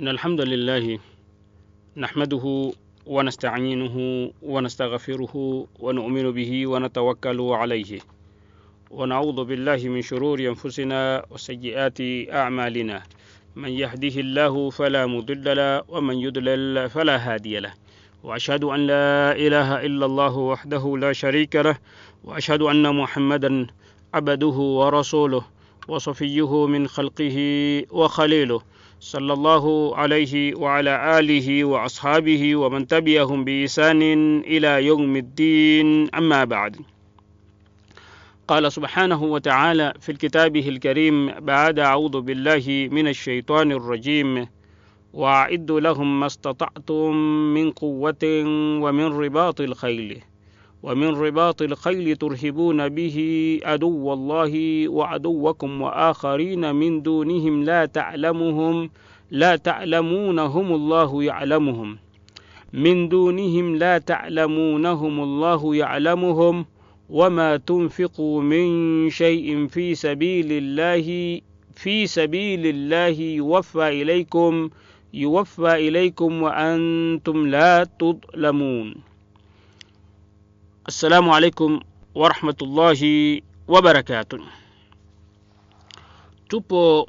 إن الحمد لله نحمده ونستعينه ونستغفره ونؤمن به ونتوكل عليه ونعوذ بالله من شرور أنفسنا وسيئات أعمالنا من يهده الله فلا مضل له ومن يضلل فلا هادي له وأشهد أن لا إله إلا الله وحده لا شريك له وأشهد أن محمدا عبده ورسوله وصفيه من خلقه وخليله صلى الله عليه وعلى آله وأصحابه ومن تبعهم بإحسان إلى يوم الدين. أما بعد، قال سبحانه وتعالى في كتابه الكريم بعد أعوذ بالله من الشيطان الرجيم: وأعدوا لهم ما استطعتم من قوة ومن رباط الخيل ترهبون به عدو الله وعدوكم وآخرين من دونهم لا تعلمونهم الله يعلمهم وما تنفقوا من شيء في سبيل الله يوفى إليكم وأنتم لا تظلمون. Assalamu alaikum wa rahmatullahi wa barakatuh. Tupo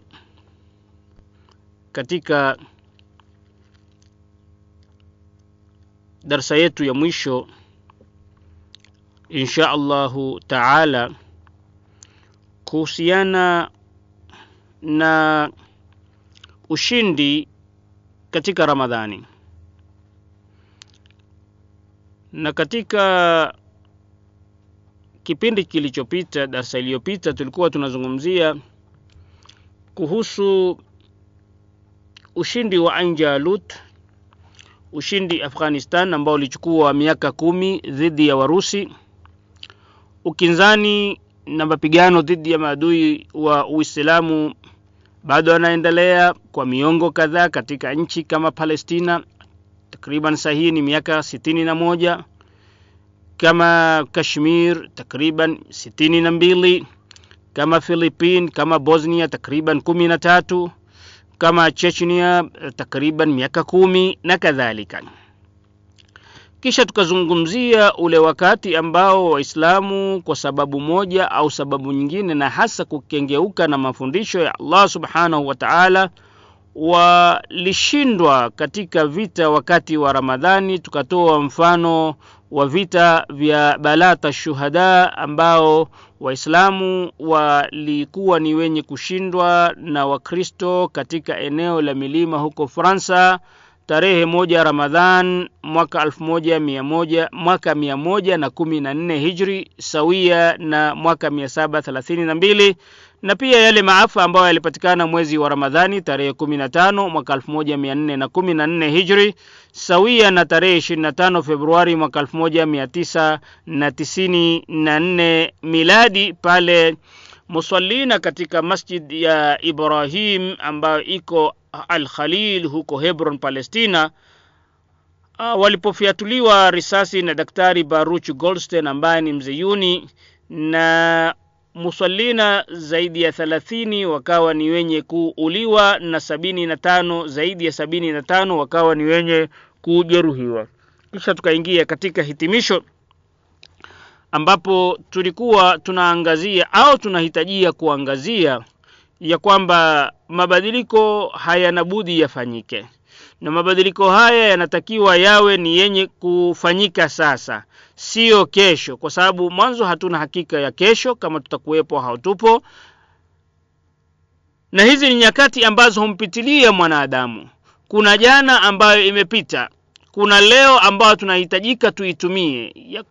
katika darsa yetu ya mwisho insha Allahu taala kuhusiana na ushindi katika Ramadhani. Na katika kipindi kilichopita, darasa iliyopita, tulikuwa tunazungumzia kuhusu ushindi wa Anjalut, ushindi Afghanistan ambao ulichukua miaka 10 dhidi ya Warusi, ukinzani na mapigano dhidi ya maadui wa Uislamu bado yanaendelea kwa miongo kadhaa katika nchi kama Palestina, takriban sahihi ni miaka 61, kama Kashmir takriban 62, kama Philippines, kama Bosnia takriban 13, kama Chechnya takriban miaka 10 na kadhalika. Kisha tukazungumzia ule wakati ambao Waislamu kwa sababu moja au sababu nyingine, na hasa kukengeuka na mafundisho ya Allah subhanahu wa ta'ala, walishindwa katika vita wakati wa Ramadhani. Tukatoa mfano wa vita vya Balata Shuhada ambao Waislamu walikuwa ni wenye kushindwa na Wakristo katika eneo la milima huko Fransa tarehe 1 Ramadhan mwaka 114 Hijri sawia na mwaka 732, na pia yale maafa ambayo yalipatikana mwezi wa Ramadhani tarehe 15 mwaka 1414 Hijri sawia na tarehe 25 Februari mwaka 1994 miladi, pale musallina katika masjid ya Ibrahim ambayo iko Al-Khalil huko Hebron, Palestina, walipofiatuliwa risasi na Daktari Baruch Goldstein ambaye ni mzeyuni, na musallina zaidi ya 30 wakawa ni wenye kuuliwa na 75 zaidi ya 75 wakawa ni wenye kujeruhiwa. Kisha tukaingia katika hitimisho ambapo tulikuwa tunaangazia au tunahitajia kuangazia ya kwamba mabadiliko hayana budi yafanyike, na mabadiliko haya yanatakiwa yawe ni yenye kufanyika sasa, sio kesho, kwa sababu mwanzo hatuna hakika ya kesho kama tutakuwepo au tupo, na hizi ni nyakati ambazo humpitilia mwanadamu. Kuna jana ambayo imepita, kuna leo ambayo tunahitajika tuitumie. Ya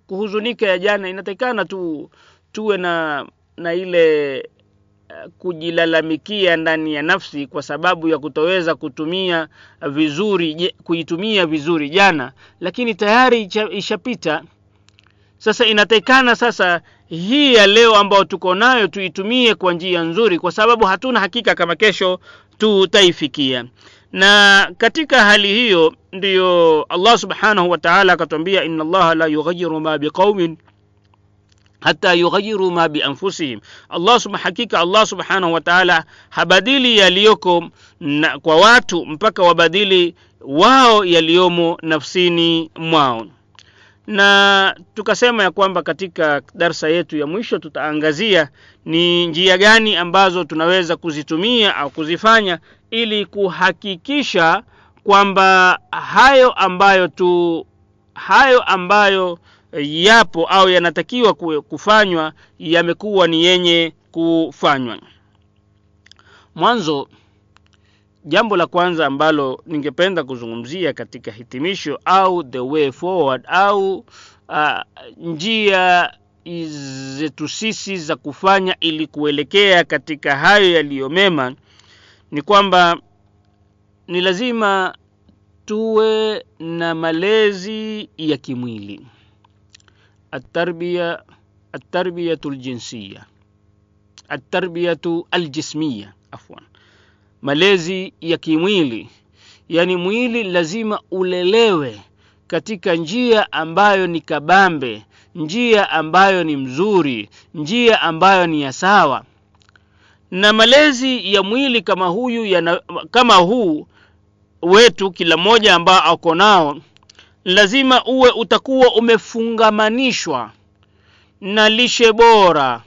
kuhuzunika ya jana inatakikana tuwe na ile kujilalamikia ndani ya nafsi kwa sababu ya kutoweza kuitumia vizuri jana, lakini tayari ishapita. Sasa inatakikana sasa hii ya leo ambayo tuko nayo tuitumie kwa njia nzuri, kwa sababu hatuna hakika kama kesho tutaifikia. Na katika hali hiyo ndiyo Allah subhanahu wa ta'ala akatuambia, inna Allah la yughayyiru ma biqaumin hata yughayyiru ma bi anfusihim. Hakika Allah subhanahu wa ta'ala habadili yaliyoko kwa watu mpaka wabadili wao yaliyomo nafsini mwao. Na tukasema ya kwamba katika darasa yetu ya mwisho tutaangazia ni njia gani ambazo tunaweza kuzitumia au kuzifanya ili kuhakikisha kwamba hayo ambayo yapo au yanatakiwa kufanywa yamekuwa ni yenye kufanywa. Mwanzo, jambo la kwanza ambalo ningependa kuzungumzia katika hitimisho au the way forward au njia zetu sisi za kufanya ili kuelekea katika hayo yaliyomema ni kwamba ni lazima tuwe na malezi ya kimwili. At-tarbiyatul jinsiyya, at-tarbiyatu al-jismiyya, malezi ya kimwili. Yani mwili lazima ulelewe katika njia ambayo ni kabambe, njia ambayo ni mzuri, njia ambayo ni ya sawa. Na malezi ya mwili kama huu wetu kila mmoja ambao ako nao lazima utakuwa umefungamanishwa na lishe bora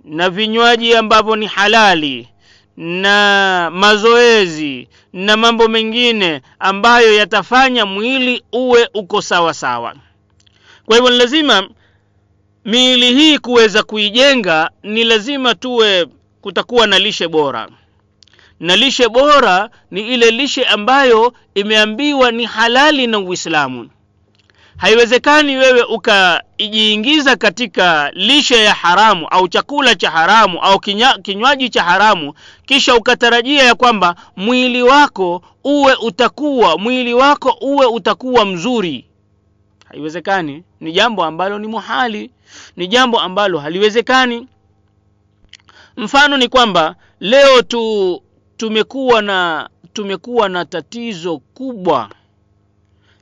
na vinywaji ambavyo ni halali na mazoezi na mambo mengine ambayo yatafanya mwili uko sawa sawa. Kwa hivyo lazima miili hii kuweza kuijenga ni lazima kutakuwa na lishe bora. Na lishe bora ni ile lishe ambayo imeambiwa ni halali na Uislamu. Haiwezekani wewe ukajiingiza katika lishe ya haramu au chakula cha haramu au kinywaji cha haramu kisha ukatarajia ya kwamba mwili wako utakuwa mzuri. Haiwezekani. Ni jambo ambalo ni muhali, ni jambo ambalo haliwezekani. Mfano ni kwamba leo tumekuwa na tatizo kubwa,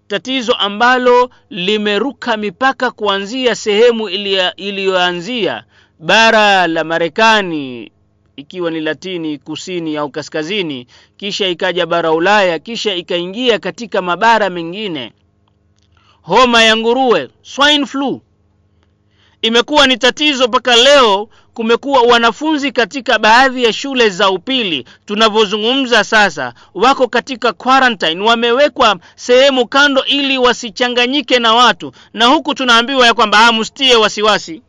tatizo ambalo limeruka mipaka kuanzia sehemu iliyoanzia bara la Marekani, ikiwa ni Latini, kusini au kaskazini, kisha ikaja bara Ulaya, kisha ikaingia katika mabara mengine. Homa ya nguruwe, swine flu, imekuwa ni tatizo mpaka leo. Kumekuwa wanafunzi katika baadhi ya shule za upili tunavyozungumza sasa wako katika quarantine, wamewekwa sehemu kando ili wasichanganyike na watu, na huku tunaambiwa ya kwamba msitie wasiwasi.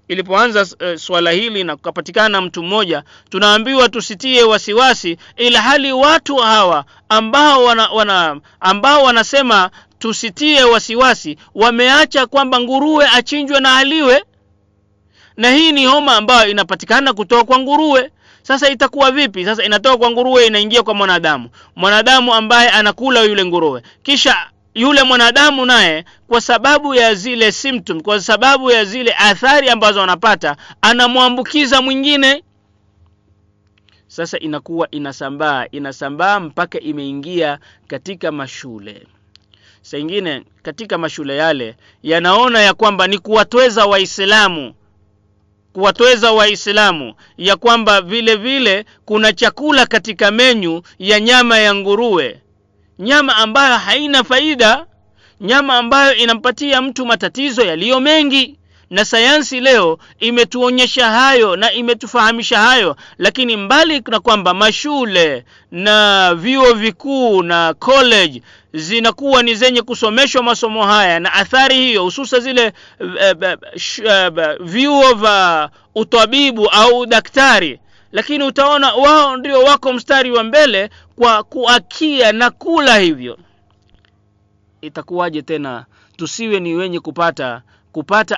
Ilipoanza swala hili na kupatikana mtu mmoja, tunaambiwa tusitie wasiwasi, ila hali watu hawa ambao wanasema tusitie wasiwasi wameacha kwamba nguruwe achinjwe na aliwe. Na hii ni homa ambayo inapatikana kutoka kwa nguruwe. Sasa itakuwa vipi? Sasa inatoka kwa nguruwe inaingia kwa mwanadamu ambaye anakula yule nguruwe, kisha yule mwanadamu naye kwa sababu ya zile symptoms, kwa sababu ya zile athari ambazo anapata, anamwambukiza mwingine. Sasa inakuwa inasambaa mpaka imeingia katika mashule. Sasa ingine katika mashule yale yanaona ya kwamba ni kuwatweza Waislamu ya kwamba vile kuna chakula katika menyu ya nyama ya nguruwe, nyama ambayo haina faida, nyama ambayo inampatia mtu matatizo yaliyo mengi. Na sayansi leo imetuonyesha hayo na imetufahamisha hayo. Lakini mbali na kwamba mashule na vyuo vikuu na college zinakuwa ni zenye kusomeshwa masomo haya, na athari hiyo hususa zile vyuo vya utabibu au daktari, lakini utaona wao ndio wako mstari wa mbele kwa kuakia na kula hivyo. Itakuwaje tena tusiwe ni wenye kupata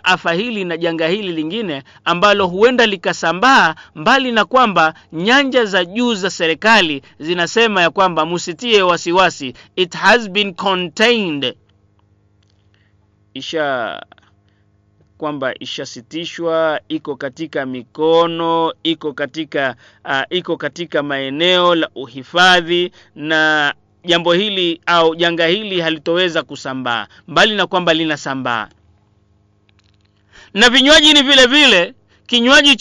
afa hili na janga hili lingine ambalo huenda likasambaa, mbali na kwamba nyanja za juu za serikali zinasema ya kwamba msitie wasiwasi, it has been contained, kwamba ishasitishwa, iko katika mikono, iko katika maeneo la uhifadhi, na jambo hili au janga hili halitoweza kusambaa, mbali na kwamba linasambaa. Na vinywaji ni vile vile. Kinywaji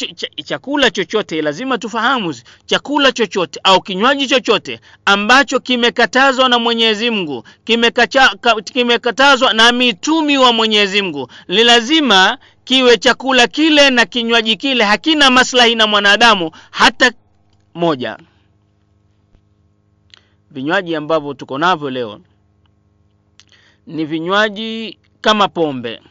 chakula chochote lazima tufahamu, chakula chochote au kinywaji chochote ambacho kimekatazwa na Mwenyezi Mungu, kimekatazwa na mitumi wa Mwenyezi Mungu, ni lazima kiwe chakula kile na kinywaji kile hakina maslahi na mwanadamu hata moja. Vinywaji ambavyo tuko navyo leo ni vinywaji kama pombe.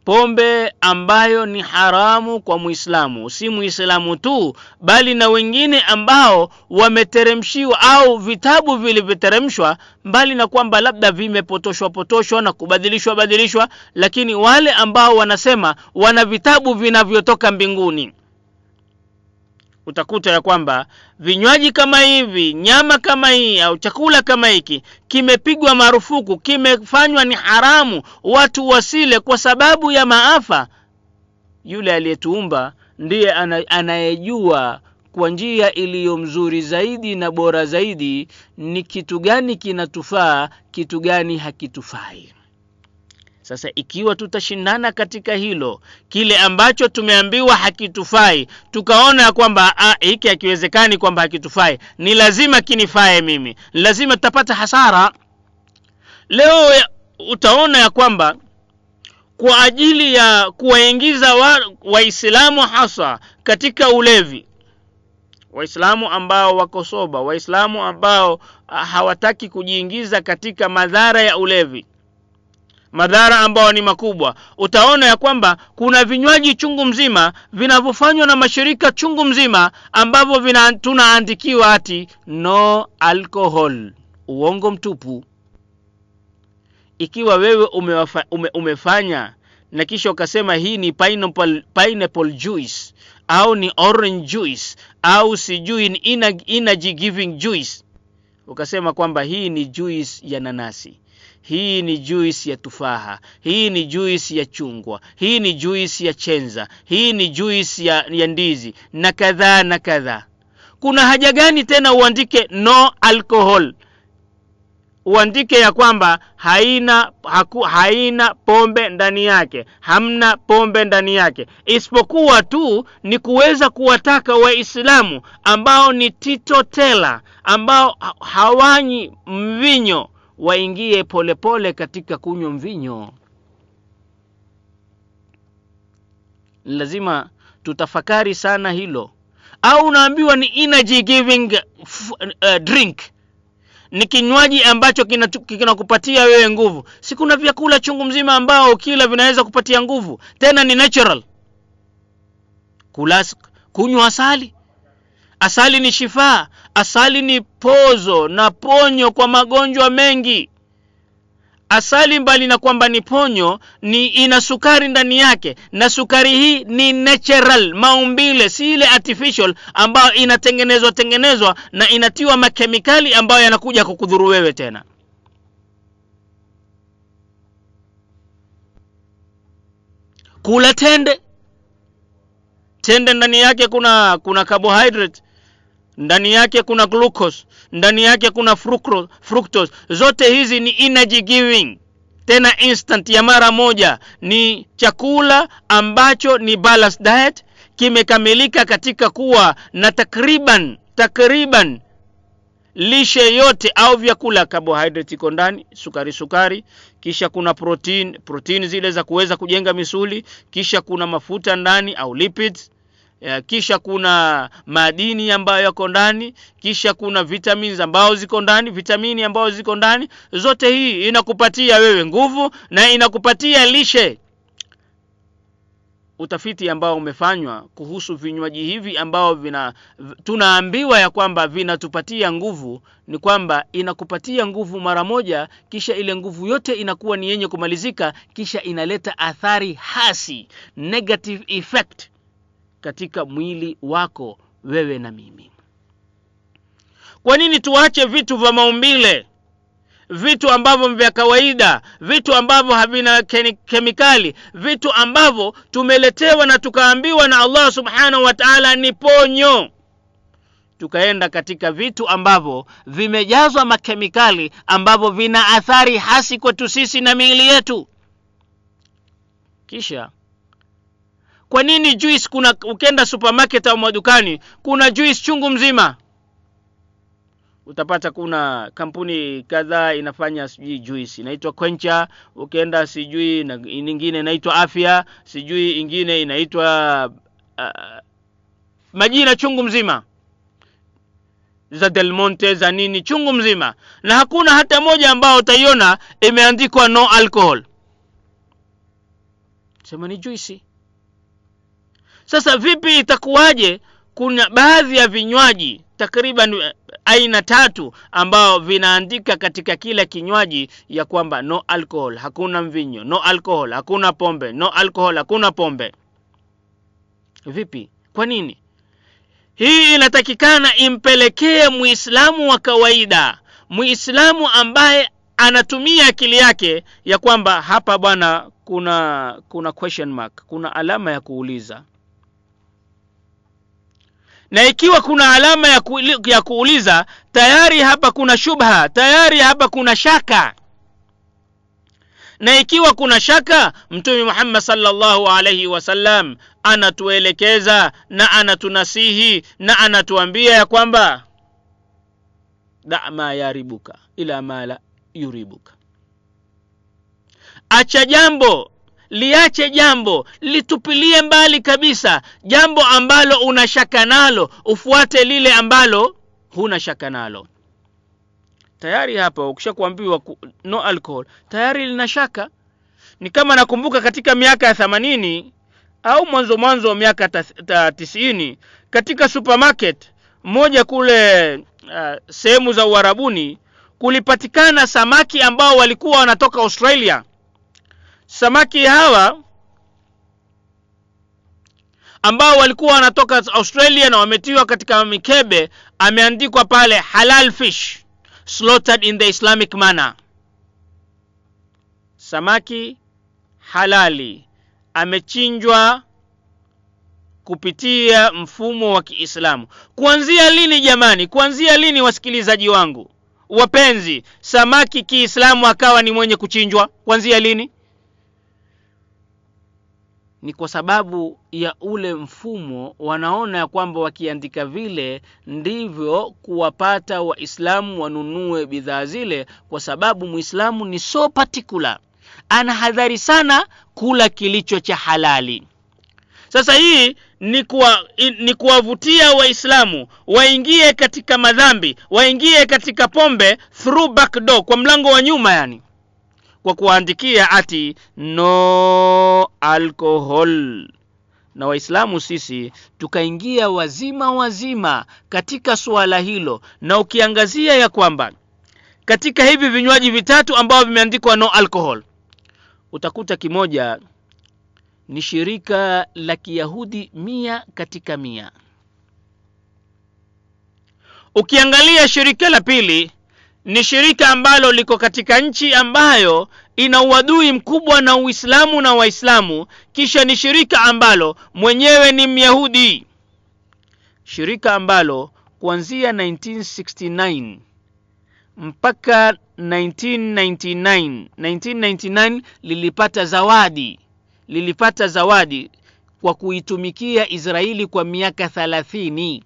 Pombe ambayo ni haramu kwa Muislamu, si Muislamu tu bali na wengine ambao wameteremshiwa au vitabu vilivyoteremshwa, mbali na kwamba labda vimepotoshwa na kubadilishwa, lakini wale ambao wanasema wana vitabu vinavyotoka mbinguni, utakuta ya kwamba vinywaji kama hivi, nyama kama hii au chakula kama hiki kimepigwa marufuku, kimefanywa ni haramu watu wasile kwa sababu ya maafa. Yule aliyetuumba ndiye anayejua kwa njia iliyo mzuri zaidi na bora zaidi ni kitu gani kinatufaa, kitu gani hakitufai. Sasa ikiwa tutashindana katika hilo, kile ambacho tumeambiwa hakitufai, tukaona kwamba hiki hakiwezekani kwamba hakitufai, ni lazima kinifae mimi, lazima tutapata hasara. Leo utaona ya kwamba kwa ajili ya kuwaingiza Waislamu hasa katika ulevi, Waislamu ambao wako soba, Waislamu ambao hawataki kujiingiza katika madhara ya ulevi, madhara ambao ni makubwa, utaona ya kwamba kuna vinywaji chungu mzima vinavyofanywa na mashirika chungu mzima ambavyo tunaandikiwa ati no alcohol. Uongo mtupu. Ikiwa wewe umefanya na kisha ukasema hii ni pineapple juice au ni orange juice au sijui ni energy giving juice, ukasema kwamba hii ni juice ya nanasi, hii ni juice ya tufaha, hii ni juice ya chungwa, hii ni juice ya chenza, hii ni juice ya ndizi na kadhaa na kadhaa, kuna haja gani tena uandike no alcohol? Uandike ya kwamba haina pombe ndani yake, hamna pombe ndani yake, isipokuwa tu ni kuweza kuwataka Waislamu ambao ni titotela, ambao hawanyi mvinyo, waingie polepole katika kunywa mvinyo. Lazima tutafakari sana hilo. Au unaambiwa ni energy giving drink, ni kinywaji ambacho kinakupatia wewe nguvu. Si kuna vyakula chungu mzima ambao kila vinaweza kupatia nguvu, tena ni natural. Kunywa asali. Asali ni shifa, asali ni pozo na ponyo kwa magonjwa mengi. Asali mbali na kwamba ni ponyo, ni ina sukari ndani yake, na sukari hii ni natural, maumbile, si ile artificial ambayo inatengenezwa na inatiwa makemikali ambayo yanakuja kukudhuru wewe tena. Kula tende ndani yake kuna carbohydrate, ndani yake kuna glucose, ndani yake kuna fructose. Zote hizi ni energy giving, tena instant, ya mara moja. Ni chakula ambacho ni balanced diet, kimekamilika katika kuwa na takriban lishe yote au vyakula. Carbohydrate iko ndani, sukari, kisha kuna protein zile za kuweza kujenga misuli, kisha kuna mafuta ndani au lipids, kisha kuna madini ambayo yako ndani, kisha kuna vitamins ambazo ziko ndani. Zote hii inakupatia wewe nguvu na inakupatia lishe. Utafiti ambao umefanywa kuhusu vinywaji hivi ambao tunaambiwa ya kwamba vinatupatia nguvu, ni kwamba inakupatia nguvu mara moja, kisha ile nguvu yote inakuwa ni yenye kumalizika, kisha inaleta athari hasi, negative effect katika mwili wako wewe na mimi. Kwa nini tuache vitu vya maumbile, vitu ambavyo vya kawaida, vitu ambavyo havina kemikali, vitu ambavyo tumeletewa na tukaambiwa na Allah subhanahu wa ta'ala ni ponyo, tukaenda katika vitu ambavyo vimejazwa makemikali ambavyo vina athari hasi kwetu sisi na miili yetu? Kisha Kwa nini juice kuna ukenda supermarket au madukani kuna juice chungu mzima? Utapata kuna kampuni kadhaa inafanya sijui juice inaitwa Quencher, ukienda sijui na nyingine inaitwa Afya, sijui ingine inaitwa majina chungu mzima, za Del Monte za nini chungu mzima, na hakuna hata moja ambao utaiona imeandikwa no alcohol. Sema ni juice. Sasa vipi itakuwaje kuna baadhi ya vinywaji takriban aina 3 ambao vinaandika katika kila kinywaji ya kwamba no alcohol, hakuna mvinyo, no alcohol, hakuna pombe, no alcohol, hakuna pombe? Vipi? Kwa nini? Hii inatakikana impelekee Muislamu wa kawaida, Muislamu ambaye anatumia akili yake ya kwamba hapa bwana kuna question mark, kuna alama ya kuuliza. Na ikiwa kuna alama ya kuuliza, tayari hapa kuna shubha, tayari hapa kuna shaka. Na ikiwa kuna shaka, Mtume Muhammad sallallahu alayhi wasallam anatuelekeza na anatunasihi na anatuambia ya kwamba da ma yaribuka ila ma la yuribuka. Acha jambo, liache jambo, litupilie mbali kabisa jambo ambalo unashaka nalo, ufuate lile ambalo huna shaka nalo. Tayari hapa ukishakuambiwa no alcohol, tayari lina shaka. Ni kama nakumbuka katika miaka ya 80 au mwanzo wa miaka 90 katika supermarket moja kule sehemu za Uarabuni kulipatikana samaki ambao walikuwa wanatoka Australia. Samaki hawa ambao walikuwa wanatoka Australia na wametiwa katika mikebe, ameandikwa pale halal fish slaughtered in the Islamic manner. Samaki halali, amechinjwa kupitia mfumo wa Kiislamu. Kuanzia lini jamani? Kuanzia lini wasikilizaji wangu wapenzi, samaki Kiislamu akawa ni mwenye kuchinjwa? Kuanzia lini? Ni kwa sababu ya ule mfumo, wanaona ya kwamba wakiandika vile ndivyo kuwapata Waislamu wanunue bidhaa zile, kwa sababu Muislamu ni so particular, anahadhari sana kula kilicho cha halali. Sasa hii ni kuwavutia Waislamu waingie katika madhambi, waingie katika pombe through back door, kwa mlango wa nyuma yani, kwa kuandikia ati no alcohol. Na Waislamu sisi tukaingia wazima katika suala hilo. Na ukiangazia ya kwamba katika hivi vinywaji vitatu ambao vimeandikwa no alcohol, utakuta kimoja ni shirika la Kiyahudi 100%. Ukiangalia shirika la pili ni shirika ambalo liko katika nchi ambayo ina uadui mkubwa na Uislamu na Waislamu, kisha ni shirika ambalo mwenyewe ni Myahudi. Shirika ambalo kuanzia 1969 mpaka 1999 lilipata zawadi kwa kuitumikia Israeli kwa miaka 30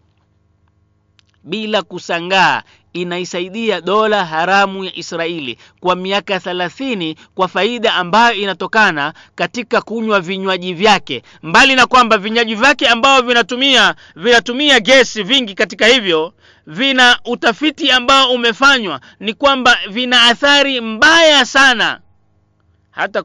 bila kusangaa. Inaisaidia dola haramu ya Israeli kwa miaka 30 kwa faida ambayo inatokana katika kunywa vinywaji vyake. Mbali na kwamba vinywaji vyake ambao vinatumia gesi vingi, katika hivyo vina utafiti ambao umefanywa ni kwamba vina athari mbaya sana hata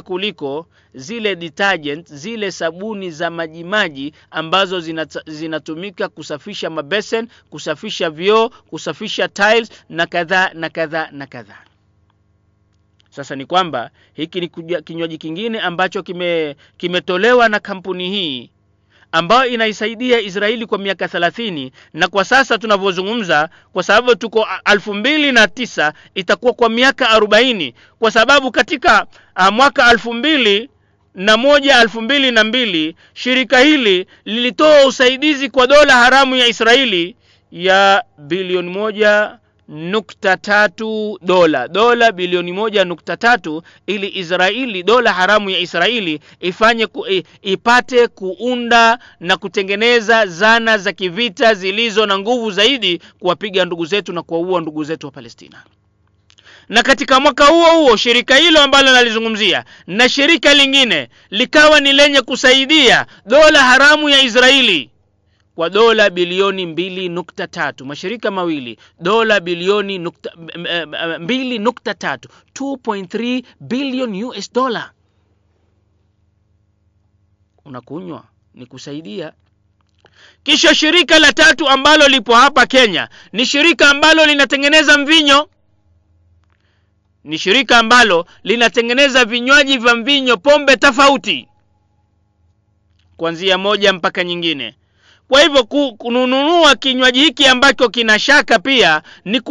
kuliko zile detergent, zile sabuni za majimaji ambazo zinatumika kusafisha mabesen, kusafisha vyoo, kusafisha tiles na kadha. Sasa ni kwamba hiki ni kinywaji kingine ambacho kimetolewa na kampuni hii ambayo inaisaidia Israeli kwa miaka 30, na kwa sasa tunavyozungumza, kwa sababu tuko 2009, itakuwa kwa miaka 40, kwa sababu katika mwaka 2001 2002 shirika hili lilitoa usaidizi kwa dola haramu ya Israeli ya bilioni $1.3, dola bilioni 1.3, ili Israeli, dola haramu ya Israeli ipate kuunda na kutengeneza zana za kivita zilizo na nguvu zaidi kuwapiga ndugu zetu na kuwaua ndugu zetu wa Palestina. Na katika mwaka huo shirika hilo ambalo nalizungumzia na shirika lingine likawa ni lenye kusaidia dola haramu ya Israeli kwa dola bilioni 2.3, mashirika mawili, dola bilioni 2.3, 2.3 billion US dollar. Unakunywa ni kusaidia. Kisha shirika la tatu ambalo lipo hapa Kenya ni shirika ambalo linatengeneza mvinyo. Ni shirika ambalo linatengeneza vinywaji vya mvinyo, pombe tofauti, kuanzia moja mpaka nyingine. Kwa hivyo kununua kinywaji hiki ambacho kinashaka pia ni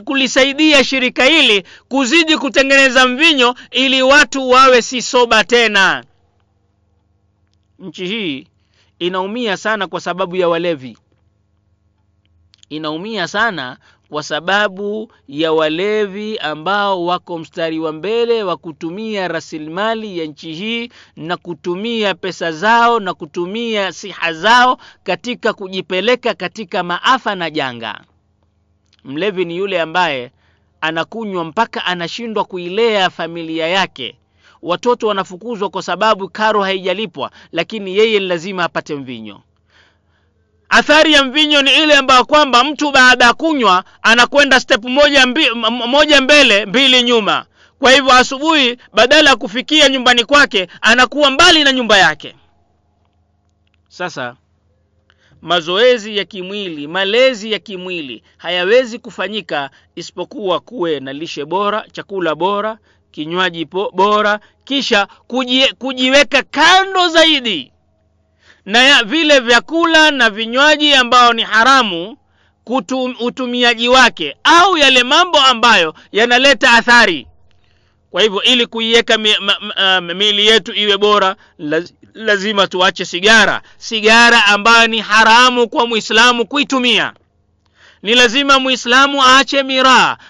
kulisaidia shirika hili kuzidi kutengeneza mvinyo ili watu wawe si soba tena. Nchi hii inaumia sana kwa sababu ya walevi. Inaumia sana kwa sababu ya walevi ambao wako mstari wa mbele wa kutumia rasilimali ya nchi hii na kutumia pesa zao na kutumia siha zao katika kujipeleka katika maafa na janga. Mlevi ni yule ambaye anakunywa mpaka anashindwa kuilea familia yake. Watoto wanafukuzwa kwa sababu karo haijalipwa, lakini yeye lazima apate mvinyo. Athari ya mvinyo ni ile ambayo kwamba mtu baada ya kunywa anakwenda step moja mbele, mbili nyuma. Kwa hivyo asubuhi badala ya kufikia nyumbani kwake anakuwa mbali na nyumba yake. Sasa mazoezi ya kimwili, malezi ya kimwili hayawezi kufanyika isipokuwa kuwe na lishe bora, chakula bora, kinywaji bora, kisha kujiweka kando zaidi na vile vyakula na vinywaji ambao ni haramu utumiaji wake, au yale mambo ambayo yanaleta athari. Kwa hivyo ili kuiweka miili yetu iwe bora, lazima tuache sigara ambayo ni haramu kwa Muislamu kuitumia. Ni lazima Muislamu aache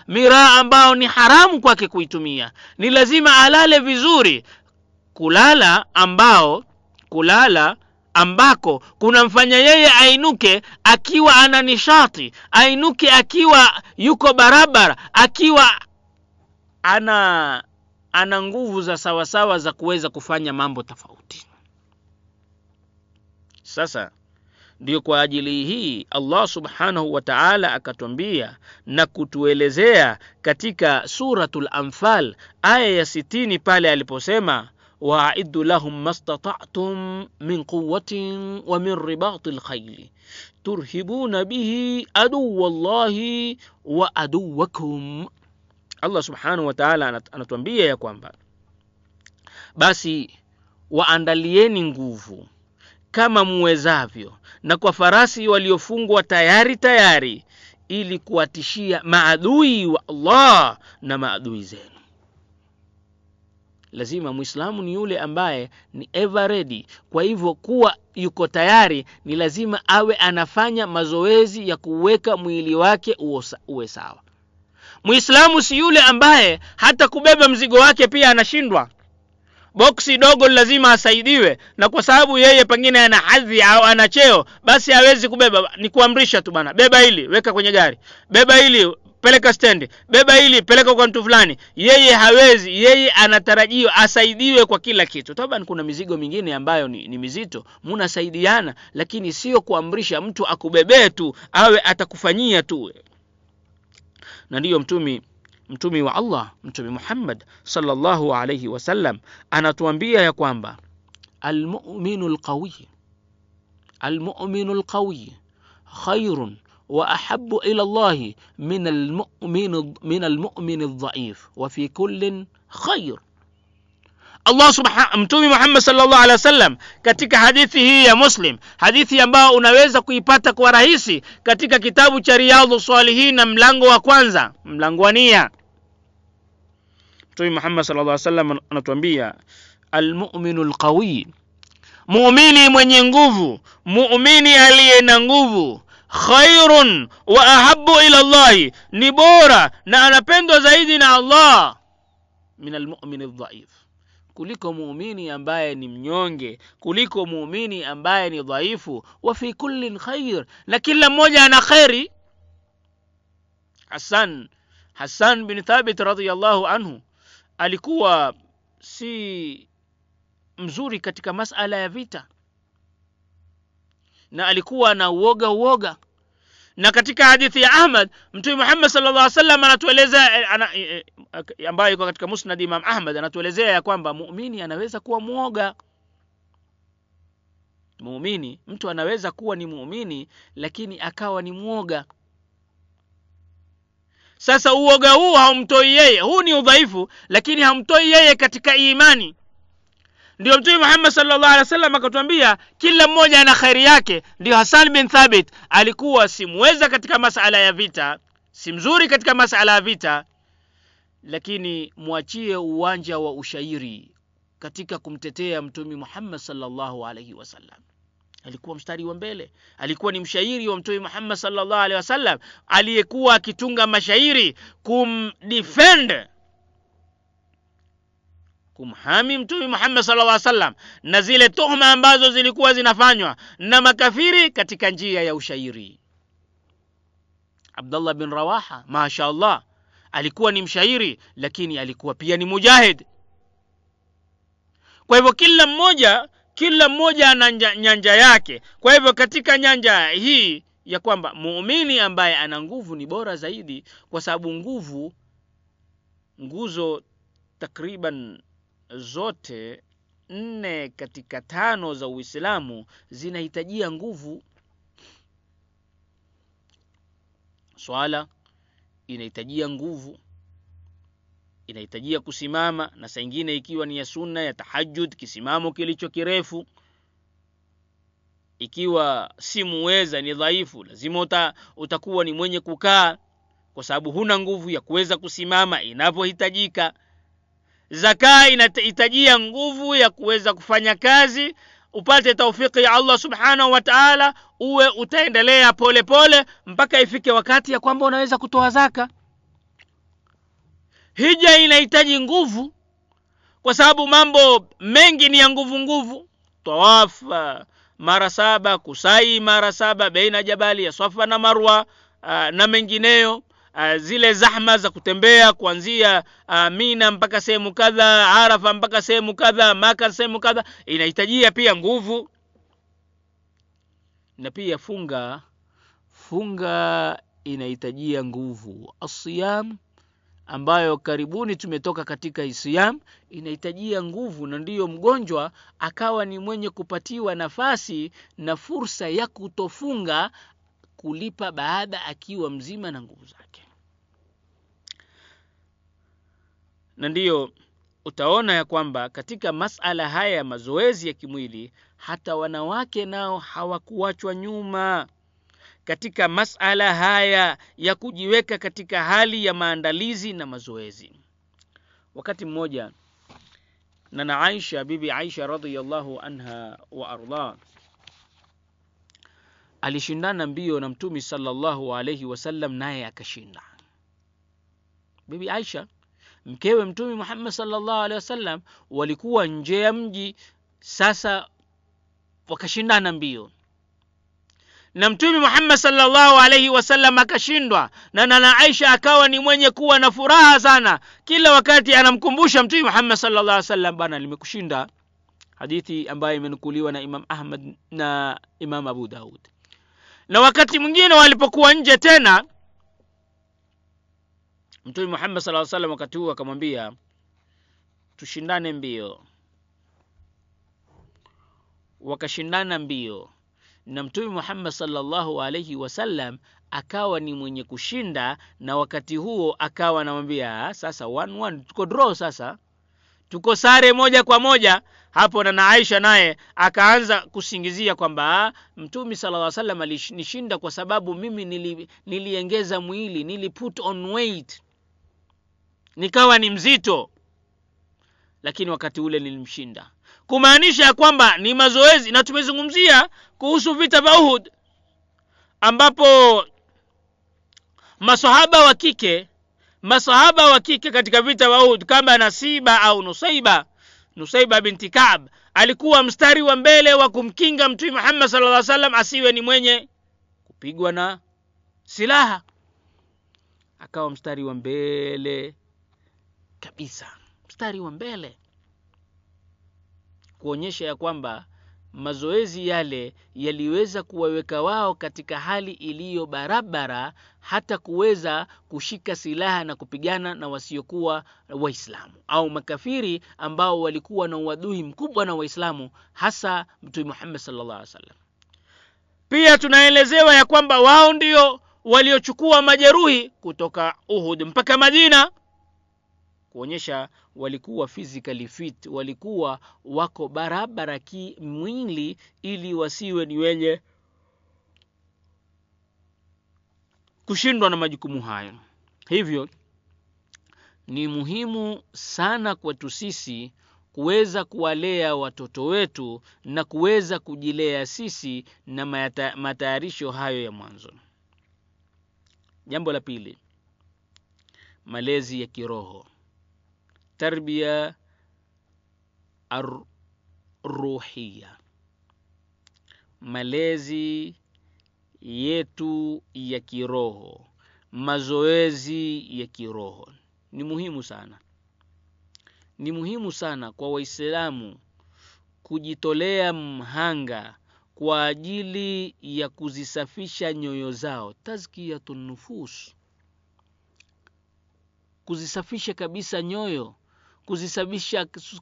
miraa ambao ni haramu kwake kuitumia. Ni lazima alale vizuri, kulala ambako kunamfanya yeye ainuke akiwa ana nishati, ainuke akiwa yuko barabara, akiwa ana nguvu za sawasawa za kuweza kufanya mambo tofauti. Sasa ndio kwa ajili hii Allah subhanahu wa ta'ala akatuambia na kutuelezea katika suratul Anfal aya ya 60 pale aliposema wa'iddu lahum mastata'tum min quwwatin wa min ribatil khayl turhibuna bihi aduwallahi wa aduwakum. Allah subhanahu wa ta'ala anatuambia ya kwamba basi waandalieni nguvu kama muwezavyo na kwa farasi waliofungwa tayari ili kuwatishia maadui wa Allah na maadui zenu. Lazima Muislamu ni yule ambaye ni ever ready. Kwa hivyo kuwa yuko tayari ni lazima awe anafanya mazoezi ya kuweka mwili wake uwe sawa. Muislamu si yule ambaye hata kubeba mzigo wake pia anashindwa. Boksi dogo lazima asaidiwe, na kwa sababu yeye pengine ana hadhi au ana cheo, basi hawezi kubeba. Ni kuamrisha tu bana, beba hili weka kwenye gari, beba hili peleka stendi, beba hili peleka kwa mtu fulani. Yeye hawezi, yeye anatarajiwa asaidiwe kwa kila kitu. Taban kuna mizigo mingine ambayo ni mizito, mnasaidiana, lakini sio kuamrisha mtu akubebee tu awe atakufanyia tu. Na ndiyo mtumi wa Allah, mtume Muhammad sallallahu alayhi wasallam anatuambia ya kwamba al-mu'minul qawi khairun wa ahabbu ila Allah min al-mu'min adh-dha'if wa fi kullin khair. Allah subhanahu, mtume Muhammad sallallahu alaihi wasallam katika hadithi hii ya Muslim, hadithi ambayo unaweza kuipata kwa rahisi katika kitabu cha Riyadhus Salihin na mlango wa kwanza, mlango wa nia. Mtume Muhammad sallallahu alaihi wasallam anatuambia al-mu'minul qawi, muumini mwenye nguvu, muumini aliye na nguvu, khairun wa ahabbu ila Allah, ni bora na anapendwa zaidi na Allah min almu'min adh-dha'if, kuliko muumini ambaye ni mnyonge, kuliko muumini ambaye ni dhaifu. Wa fi kullin khair, na kila mmoja ana khairi. Hassan bin Thabit radhiyallahu anhu alikuwa si mzuri katika masala ya vita, na alikuwa na uoga. Na katika hadithi ya Ahmad, Mtume Muhammad sallallahu alaihi wasallam anatueleza, ambayo iko katika Musnad Imam Ahmad, anatuelezea ya kwamba muumini anaweza kuwa muoga. Mtu anaweza kuwa ni muumini lakini akawa ni muoga. Sasa uoga huu haumtoi yeye, huu ni udhaifu, lakini hamtoi yeye katika imani. Ndio Mtume Muhammad sallallahu alaihi wasallam akatuambia kila mmoja ana khairi yake. Ndio Hassan bin Thabit alikuwa simweza katika masala ya vita, si mzuri katika masala ya vita, lakini muachie uwanja wa ushairi katika kumtetea Mtume Muhammad sallallahu alaihi wasallam. Alikuwa mstari wa mbele, alikuwa ni mshairi wa Mtume Muhammad sallallahu alaihi wasallam, aliyekuwa akitunga mashairi kumdefend, kumhami Mtume Muhammad sallallahu alaihi wasallam na zile tuhuma ambazo zilikuwa zinafanywa na makafiri katika njia ya ushairi. Abdullah bin Rawaha, mashaallah, alikuwa ni mshairi lakini alikuwa pia ni mujahid. Kwa hivyo kila mmoja ana nyanja yake. Kwa hivyo katika nyanja hii ya kwamba muumini ambaye ana nguvu ni bora zaidi, kwa sababu nguzo takriban zote 4 katika 5 za Uislamu zinahitajia nguvu. Swala inahitajia nguvu, inahitajia kusimama, na saa nyingine ikiwa ni ya sunna ya tahajjud, kisimamo kilicho kirefu. Ikiwa si muweza, ni dhaifu, lazima utakuwa ni mwenye kukaa, kwa sababu huna nguvu ya kuweza kusimama inapohitajika. Zaka inahitajia nguvu ya kuweza kufanya kazi, upate taufiki ya Allah subhanahu wa ta'ala, uwe utaendelea pole pole mpaka ifike wakati ya kwamba unaweza kutoa zaka. Hija inahitaji nguvu, kwa sababu mambo mengi ni ya nguvu. Tawaf mara 7, kusai mara 7 baina jabali ya Safa na Marwa, na mengineyo. Zile zahma za kutembea kuanzia Mina mpaka sehemu kadha, Arafa mpaka sehemu kadha, Maka sehemu kadha, inahitajia pia nguvu. Na pia funga inahitajia nguvu. Asiyam, ambayo karibuni tumetoka katika isiyam, inahitajia nguvu, na ndiyo mgonjwa akawa ni mwenye kupatiwa nafasi na fursa ya kutofunga, kulipa baada akiwa mzima na nguvu zake. Na ndiyo utaona ya kwamba katika masala haya ya mazoezi ya kimwili, hata wanawake nao hawakuachwa nyuma katika masala haya ya kujiweka katika hali ya maandalizi na mazoezi. Wakati mmoja nana Aisha, bibi Aisha radhiyallahu anha wa arda, alishindana mbio na Mtume sallallahu alayhi wasallam, naye akashinda. Bibi Aisha, mkewe Mtume Muhammad sallallahu alaihi wasallam, walikuwa nje ya mji. Sasa wakashindana mbio, na Mtume Muhammad sallallahu alaihi wasallam akashindwa, na nana Aisha akawa ni mwenye kuwa na furaha sana. Kila wakati anamkumbusha Mtume Muhammad sallallahu alaihi wasallam, bana limekushinda. Hadithi ambayo imenukuliwa na Imam Ahmad na Imam Abu Daud. Na wakati mwingine walipokuwa nje tena, Mtume Muhammad sallallahu alaihi wasallam wakati huo akamwambia, tushindane mbio. Wakashindana mbio, na Mtume Muhammad sallallahu alaihi wasallam akawa ni mwenye kushinda. Na wakati huo akawa anamwambia, sasa 1-1, tuko draw, sasa tuko sare 1-1. Hapo na Aisha naye akaanza kusingizia kwamba Mtume sallallahu alaihi wasallam alinishinda kwa sababu mimi niliongeza mwili, niliput on weight, nikawa ni mzito, lakini wakati ule nilimshinda. Kumaanisha kwamba ni mazoezi. Na tumezungumzia kuhusu vita vya Uhud. ambapo masahaba wa kike katika vita vya Uhud kama Nasiba au Nusaiba binti Ka'b alikuwa mstari wa mbele wa kumkinga Mtume Muhammad sallallahu alaihi wasallam asiwe ni mwenye kupigwa na silaha. Akawa mstari wa mbele kabisa, mstari wa mbele, kuonyesha ya kwamba mazoezi yale yaliweza kuwaweka wao katika hali iliyo barabara, hata kuweza kushika silaha na kupigana na wasiokuwa Waislamu au makafiri ambao walikuwa na uadui mkubwa na Waislamu, hasa Mtume Muhammad sallallahu alaihi wasallam. Pia tunaelezewa ya kwamba wao ndio waliochukua majeruhi kutoka Uhud mpaka Madina, kuonyesha walikuwa physically fit, walikuwa wako barabara kimwili ili wasiwe ni wenye kushindwa na majukumu hayo. Hivyo ni muhimu sana kwetu sisi kuweza kuwalea watoto wetu na kuweza kujilea sisi na matayarisho hayo ya mwanzo. Jambo la pili, malezi ya kiroho, tarbia ar-ruhiyya, malezi yetu ya kiroho, mazoezi ya kiroho ni muhimu sana. Ni muhimu sana kwa Waislamu kujitolea mhanga kwa ajili ya kuzisafisha nyoyo zao, tazkiyatun nufus, kuzisafisha kabisa nyoyo,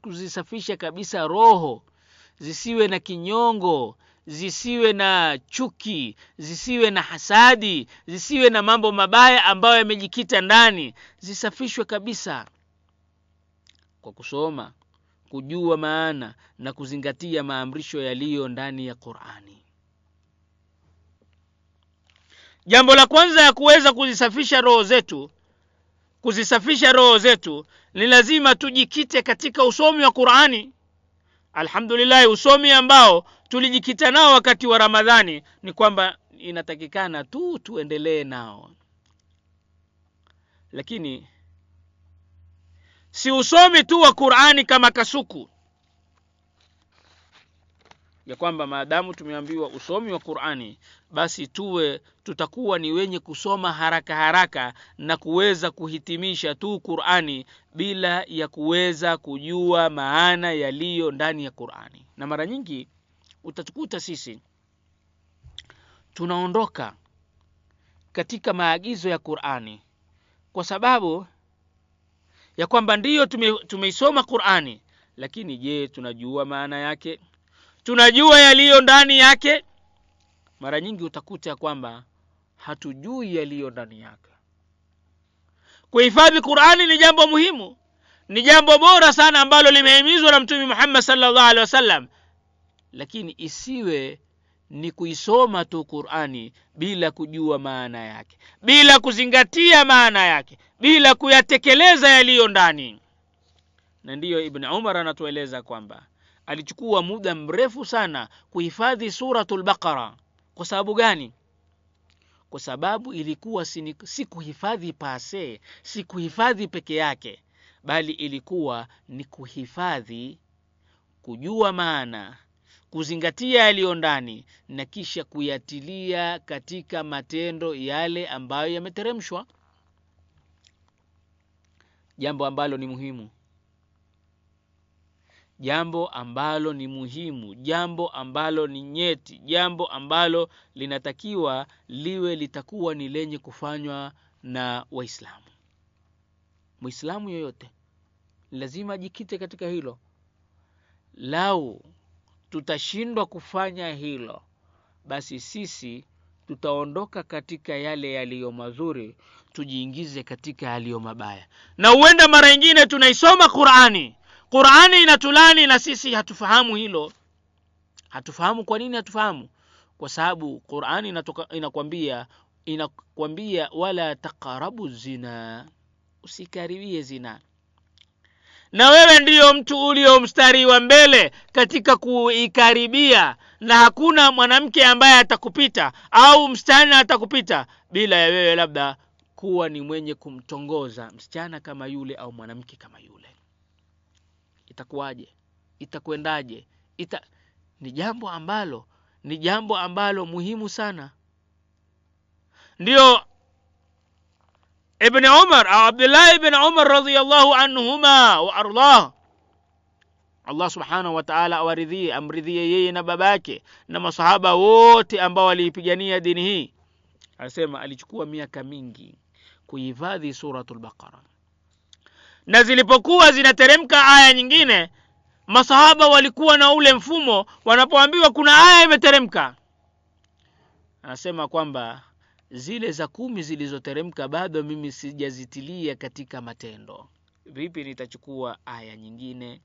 kuzisafisha kabisa roho, zisiwe na kinyongo, zisiwe na chuki, zisiwe na hasadi, zisiwe na mambo mabaya ambayo yamejikita ndani, zisafishwe kabisa kwa kusoma, kujua maana na kuzingatia maamrisho yaliyo ndani ya Qur'ani. Jambo la kwanza ya kuweza kuzisafisha roho zetu ni lazima tujikite katika usomi wa Qur'ani. Alhamdulillah, usomi ambao tulijikita nao wakati wa Ramadhani ni kwamba inatakikana tuendelee nao. Lakini si usomi tu wa Qur'ani kama kasuku, ya kwamba maadamu tumeambiwa usomi wa Qur'ani basi tutakuwa ni wenye kusoma haraka na kuweza kuhitimisha tu Qur'ani bila ya kuweza kujua maana yaliyo ndani ya Qur'ani. Na mara nyingi utatukuta sisi tunaondoka katika maagizo ya Qur'ani kwa sababu ya kwamba ndiyo tumeisoma Qur'ani, lakini je, tunajua maana yake? Tunajua yaliyo ndani yake? Mara nyingi utakuta kwamba hatujui yaliyo ndani yake. Kuhifadhi Qur'ani ni jambo muhimu, ni jambo bora sana ambalo limehimizwa na Mtume Muhammad sallallahu alaihi wasallam, lakini isiwe ni kuisoma tu Qur'ani bila kujua maana yake, bila kuzingatia maana yake, bila kuyatekeleza yaliyo ndani. Na ndiyo Ibn Umar anatueleza kwamba alichukua muda mrefu sana kuhifadhi suratul Baqara. Kwa sababu gani? Kwa sababu ilikuwa si kuhifadhi pase, si kuhifadhi peke yake, bali ilikuwa ni kuhifadhi, kujua maana, kuzingatia yaliyo ndani na kisha kuyatilia katika matendo yale ambayo yameteremshwa. Jambo ambalo ni muhimu, jambo ambalo ni muhimu, jambo ambalo ni nyeti, jambo ambalo linatakiwa litakuwa ni lenye kufanywa na Waislamu. Muislamu yoyote lazima jikite katika hilo. Lau tutashindwa kufanya hilo, basi sisi tutaondoka katika yale yaliyo mazuri, tujiingize katika yaliyo mabaya. Na huenda mara nyingine tunaisoma Qur'ani inatulani na sisi hatufahamu hilo. Hatufahamu. Kwa nini hatufahamu? Kwa sababu Qur'ani inakwambia wala taqrabu zina, usikaribie zina. na wewe ndiyo mtu ulio mstari wa mbele katika kuikaribia, na hakuna mwanamke ambaye atakupita au msichana atakupita bila ya wewe labda kuwa ni mwenye kumtongoza msichana kama yule au mwanamke kama yule. Itakuwaje? Itakwendaje? Ni jambo ambalo muhimu sana. Ndio Ibn Umar au Abdullah ibn Umar radhiyallahu anhuma wa ardah, Allah subhanahu wa ta'ala amridhie yeye na babake na masahaba wote ambao waliipigania dini hii. Anasema alichukua miaka mingi kuhifadhi suratul Baqara, na zilipokuwa zinateremka aya nyingine, masahaba walikuwa na ule mfumo, wanapoambiwa kuna aya imeteremka, anasema kwamba zile za 10 zilizoteremka bado mimi sijazitilia katika matendo, vipi nitachukua aya nyingine?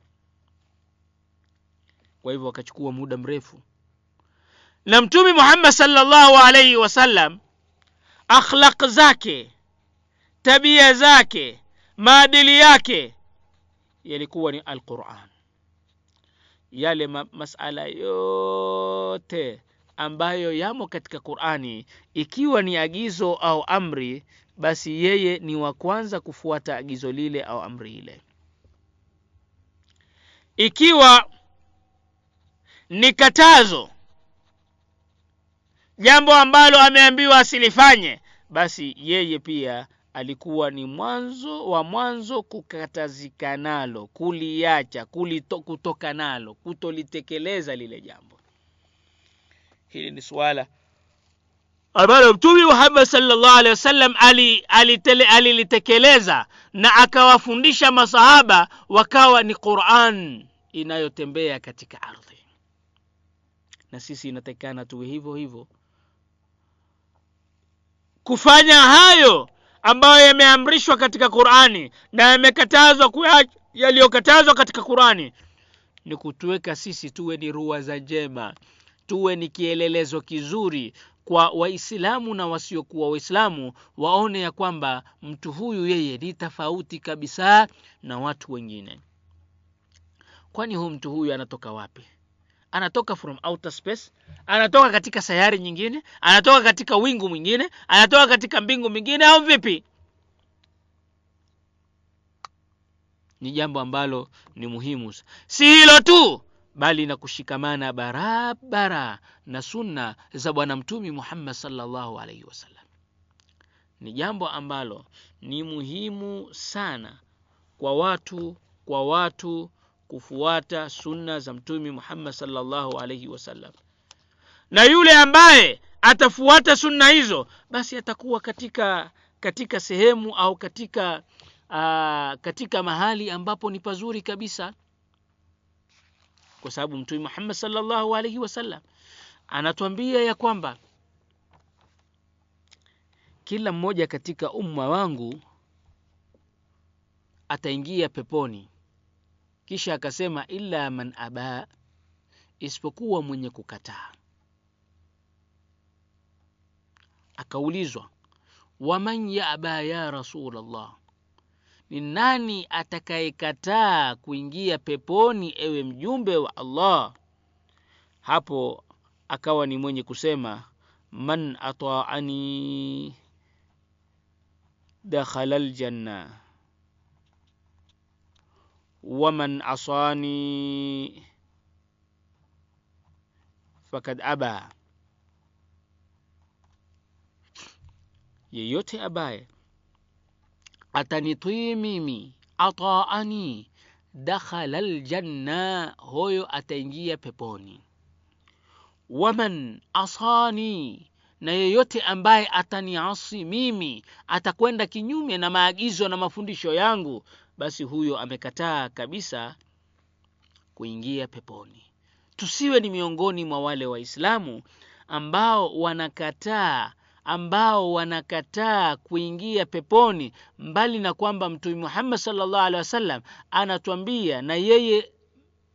Kwa hivyo wakachukua muda mrefu. Na Mtume Muhammad sallallahu alayhi wasallam, akhlaq zake, tabia zake, maadili yake yalikuwa ni Al-Qur'an. Yale masala yote ambayo yamo katika Qur'ani, ikiwa ni agizo au amri, basi yeye ni wa kwanza kufuata agizo lile au amri ile. Ikiwa ni katazo, jambo ambalo ameambiwa asilifanye, basi yeye pia alikuwa ni mwanzo kukatazika nalo, kuliacha, kutoka nalo, kutolitekeleza lile jambo. Hili ni swala ambalo Mtume Muhammad sallallahu alaihi wasallam alilitekeleza, na akawafundisha masahaba, wakawa ni Qur'an inayotembea katika ardhi. Na sisi inatakana tuwe hivyo hivyo, kufanya hayo ambayo yameamrishwa katika Qur'ani na yamekatazwa yaliyokatazwa katika Qur'ani. Ni kutuweka sisi tuwe ni ruwaza njema, tuwe ni kielelezo kizuri kwa Waislamu na wasiokuwa Waislamu, waone ya kwamba mtu huyu yeye ni tofauti kabisa na watu wengine. Kwani mtu huyu anatoka wapi? Anatoka from outer space? Anatoka katika sayari nyingine? Anatoka katika wingu mwingine? Anatoka katika mbingu mwingine au vipi? Ni jambo ambalo ni muhimu. Si hilo tu, bali na kushikamana barabara na sunna za Bwana Mtume Muhammad sallallahu alaihi wasallam. Ni jambo ambalo ni muhimu sana kwa watu kufuata sunna za Mtume Muhammad sallallahu alaihi wasallam. Na yule ambaye atafuata sunna hizo, basi atakuwa katika sehemu au katika mahali ambapo ni pazuri kabisa. Kwa sababu Mtume Muhammad sallallahu alaihi wasallam anatuambia ya kwamba kila mmoja katika umma wangu ataingia peponi. Kisha akasema illa man aba, isipokuwa mwenye kukataa. Akaulizwa, waman ya'ba ya Rasulullah, ni nani atakayekataa kuingia peponi ewe mjumbe wa Allah? Hapo akawa ni mwenye kusema, man ata'ani dakhala aljanna waman asani fakad aba. Yeyote abaye atanitii mimi, ata'ani dakhala aljanna, huyo ataingia peponi. Waman asani, na yeyote ambaye ataniasi mimi, atakwenda kinyume na maagizo na mafundisho yangu, basi huyo amekataa kabisa kuingia peponi. Tusiwe ni miongoni mwa wale Waislamu ambao wanakataa kuingia peponi, mbali na kwamba Mtume Muhammad sallallahu alaihi wasallam anatuambia, na yeye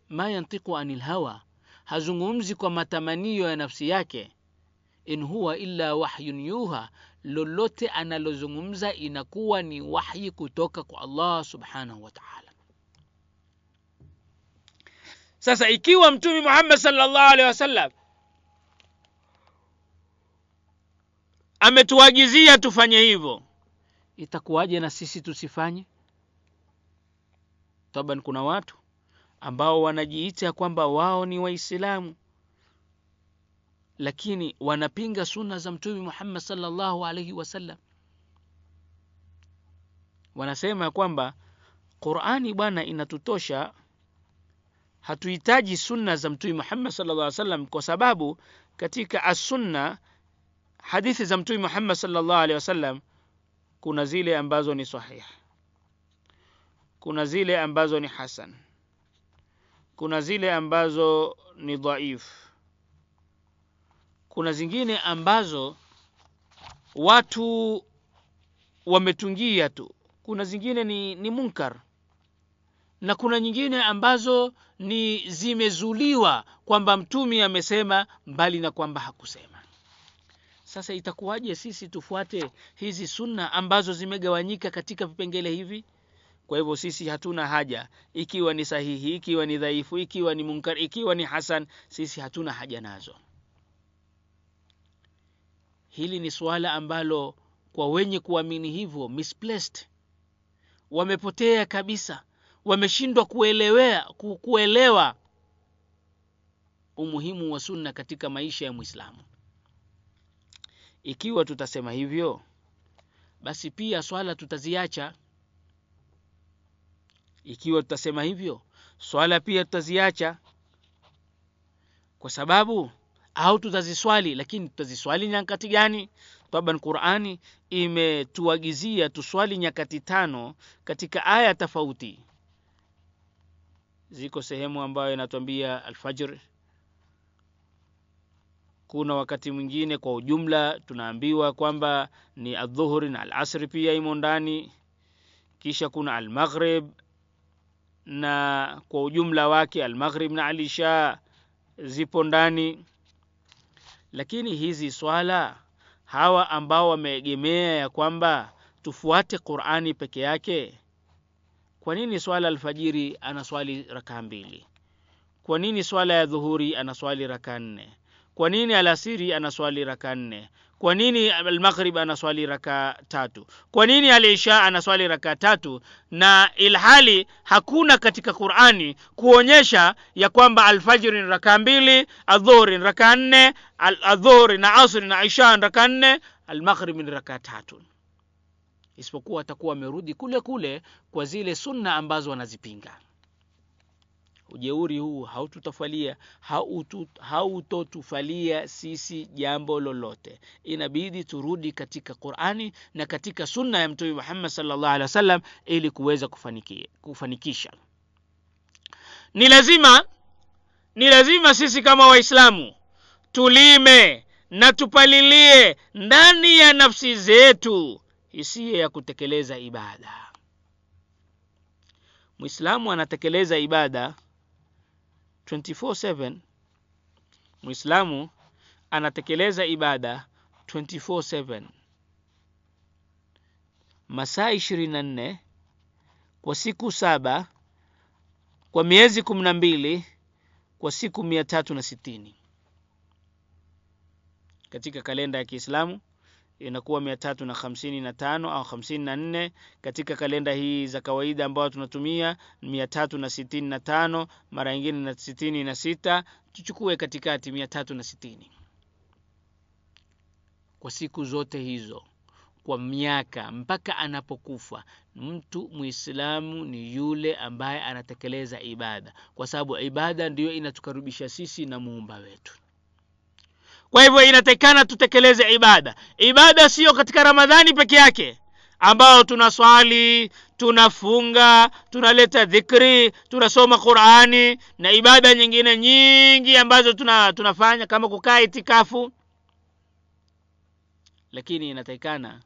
ma yantiqu anil hawa, hazungumzi kwa matamanio ya nafsi yake, in huwa illa wahyun yuha, lolote analozungumza inakuwa ni wahyi kutoka kwa Allah subhanahu wa ta'ala. Sasa ikiwa Mtume Muhammad sallallahu alaihi wasallam ametuagizia tufanye hivyo, itakuwaje na sisi tusifanye? Taban kuna watu ambao wanajiita kwamba wao ni Waislamu, lakini wanapinga sunna za Mtume Muhammad sallallahu alaihi wasallam. Wanasema kwamba Qur'ani bwana inatutosha, hatuhitaji sunna za Mtume Muhammad sallallahu alaihi wasallam, kwa sababu katika as-sunna, hadithi za Mtume Muhammad sallallahu alaihi wasallam, kuna zile ambazo ni sahih, kuna zile ambazo ni hasan, kuna zile ambazo ni dhaif, kuna zingine ambazo watu wametungia tu, kuna zingine ni munkar, na kuna nyingine ambazo ni zimezuliwa kwamba Mtume amesema mbali na kwamba hakusema. Sasa itakuwaje sisi tufuate hizi sunna ambazo zimegawanyika katika vipengele hivi? Kwa hivyo sisi hatuna haja, ikiwa ni sahihi, ikiwa ni dhaifu, ikiwa ni munkar, ikiwa ni hasan, sisi hatuna haja nazo. Hili ni swala ambalo kwa wenye kuamini hivyo misplaced, wamepotea kabisa, wameshindwa kuelewa umuhimu wa sunna katika maisha ya Muislamu. Ikiwa tutasema hivyo, basi pia swala tutaziacha. Ikiwa tutasema hivyo, swala pia tutaziacha, kwa sababu au tutaziswali, lakini tutaziswali nyakati gani? Taban Qur'ani imetuagizia tuswali nyakati 5 katika aya tofauti. Ziko sehemu ambayo inatuambia al-fajr. Kuna wakati mwingine kwa ujumla tunaambiwa kwamba ni adhuhuri na al-asr pia imo ndani. Kisha kuna al-maghrib, na kwa ujumla wake al-maghrib na al-isha zipo ndani. Lakini hizi swala, hawa ambao wameegemea ya kwamba tufuate Qur'ani peke yake, kwa nini swala alfajiri anaswali raka 2? Kwa nini swala ya dhuhuri anaswali raka 4? Kwa nini alasiri anaswali raka 4? Kwa nini al-maghrib anaswali raka 3? Kwa nini al-isha anaswali raka 3? Na ilhali hakuna katika Qur'ani kuonyesha ya kwamba al-fajr ni raka 2, adh-dhuhri ni raka 4, adh-dhuhri na asr na isha ni raka 4, al-maghrib ni raka 3. Isipokuwa atakuwa amerudi kule kule kwa zile sunna ambazo wanazipinga. Ujeuri huu hautotufalia sisi jambo lolote. Inabidi turudi katika Qur'ani na katika sunna ya Mtume Muhammad sallallahu alaihi wasallam ili kuweza kufanikisha. Ni lazima sisi kama Waislamu tulime na tupalilie ndani ya nafsi zetu hisia ya kutekeleza ibada. Muislamu anatekeleza ibada 24/7. Muislamu anatekeleza ibada 24/7, masaa 24 kwa siku 7, kwa miezi 12, kwa siku 360. Katika kalenda ya Kiislamu inakuwa 355 au 54. Katika kalenda hii za kawaida ambayo tunatumia 365, mara nyingine na 66, tuchukue katikati 360. Kwa siku zote hizo, kwa miaka mpaka anapokufa, mtu Muislamu ni yule ambaye anatekeleza ibada, kwa sababu ibada ndiyo inatukaribisha sisi na Muumba wetu. Kwa hivyo inatakikana tutekeleze ibada. Ibada sio katika Ramadhani peke yake ambao tunaswali, tunafunga, tunaleta dhikri, tunasoma Qur'ani na ibada nyingine nyingi ambazo tunafanya kama kukaa itikafu. Lakini inatakikana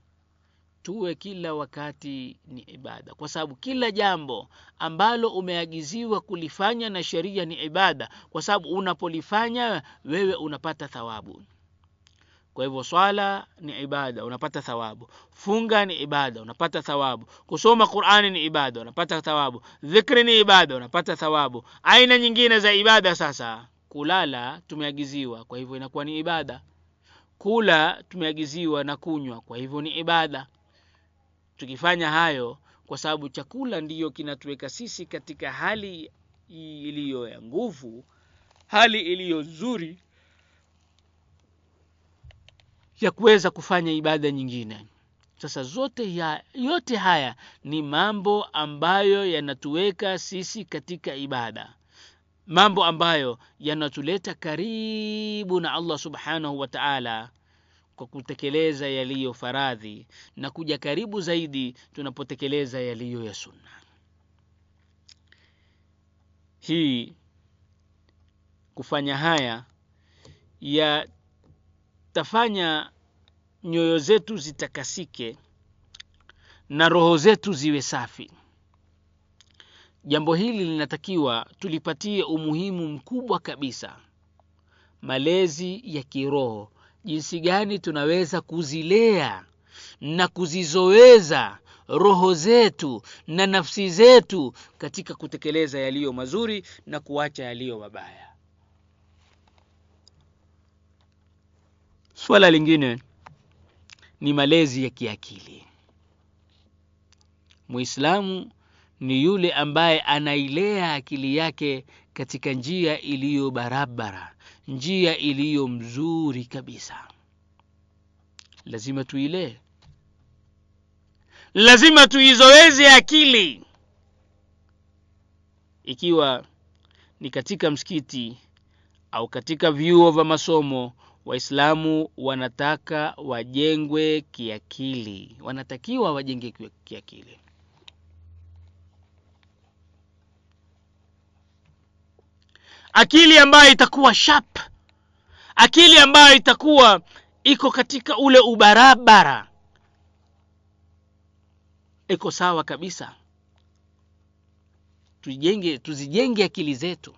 tuwe kila wakati ni ibada, kwa sababu kila jambo ambalo umeagiziwa kulifanya na sheria ni ibada, kwa sababu unapolifanya wewe unapata thawabu. Kwa hivyo swala ni ibada, unapata thawabu. Funga ni ibada, unapata thawabu. Kusoma Qur'ani ni ibada, unapata thawabu. Dhikri ni ibada, unapata thawabu. Aina nyingine za ibada sasa, kulala tumeagiziwa, kwa hivyo inakuwa ni ibada. Kula tumeagiziwa na kunywa, kwa hivyo ni ibada. Tukifanya hayo, kwa sababu chakula ndiyo kinatuweka sisi katika hali iliyo ya nguvu, hali iliyo nzuri ya kuweza kufanya ibada nyingine. Sasa yote haya ni mambo ambayo yanatuweka sisi katika ibada, mambo ambayo yanatuleta karibu na Allah subhanahu wa ta'ala kwa kutekeleza yaliyo faradhi, na kuja karibu zaidi tunapotekeleza yaliyo ya sunna. Hii kufanya haya yatafanya nyoyo zetu zitakasike na roho zetu ziwe safi. Jambo hili linatakiwa tulipatie umuhimu mkubwa kabisa. Malezi ya kiroho, jinsi gani tunaweza kuzilea na kuzizoeza roho zetu na nafsi zetu katika kutekeleza yaliyo mazuri na kuacha yaliyo mabaya. Swala lingine ni malezi ya kiakili. Muislamu ni yule ambaye anailea akili yake katika njia iliyo barabara, njia iliyo mzuri kabisa. Lazima tuilee, lazima tuizoeze akili. Ikiwa ni katika msikiti au katika vyuo vya masomo, Waislamu wanataka wajengwe kiakili, wanatakiwa wajenge kiakili. Akili ambayo itakuwa sharp, akili ambayo itakuwa iko katika ule ubarabara, iko sawa kabisa. Tuzijenge akili zetu,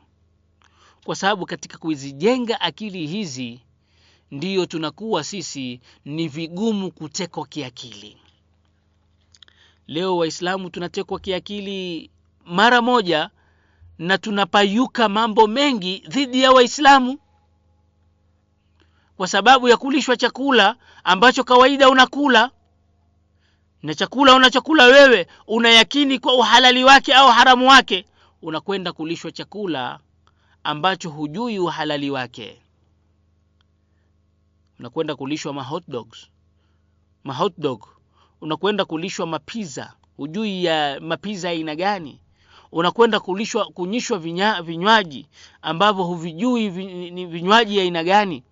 kwa sababu katika kuzijenga akili hizi ndiyo tunakuwa sisi ni vigumu kutekwa kiakili. Leo Waislamu tunatekwa kiakili mara moja na tunapayuka mambo mengi dhidi ya Waislamu kwa sababu ya kulishwa chakula ambacho kawaida unakula. Na chakula unachokula wewe unayakini kwa uhalali wake au haramu wake, unakwenda kulishwa chakula ambacho hujui uhalali wake. Unakwenda kulishwa hot dog, unakwenda kulishwa mapizza, hujui ya mapizza aina gani. Unakwenda kunyishwa vinywaji ambavyo huvijui ni vinywaji ya aina gani.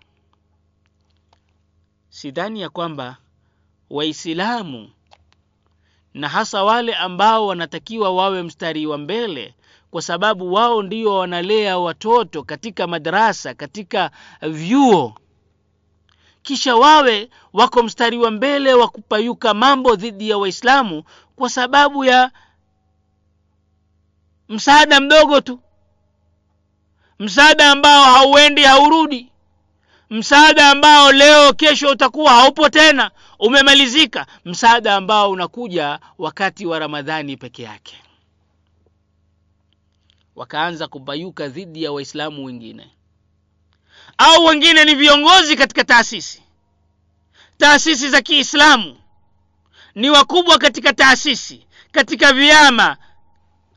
Sidhani ya kwamba Waislamu, na hasa wale ambao wanatakiwa wawe mstari wa mbele, kwa sababu wao ndio wanalea watoto katika madrasa, katika vyuo, kisha wawe wako mstari wa mbele wa kupayuka mambo dhidi ya Waislamu kwa sababu ya msaada mdogo tu, msaada ambao hauendi haurudi, msaada ambao leo kesho utakuwa haupo tena, umemalizika, msaada ambao unakuja wakati wa Ramadhani peke yake. Wakaanza kupayuka dhidi ya Waislamu wengine, au wengine ni viongozi katika taasisi za Kiislamu, ni wakubwa katika taasisi, katika vyama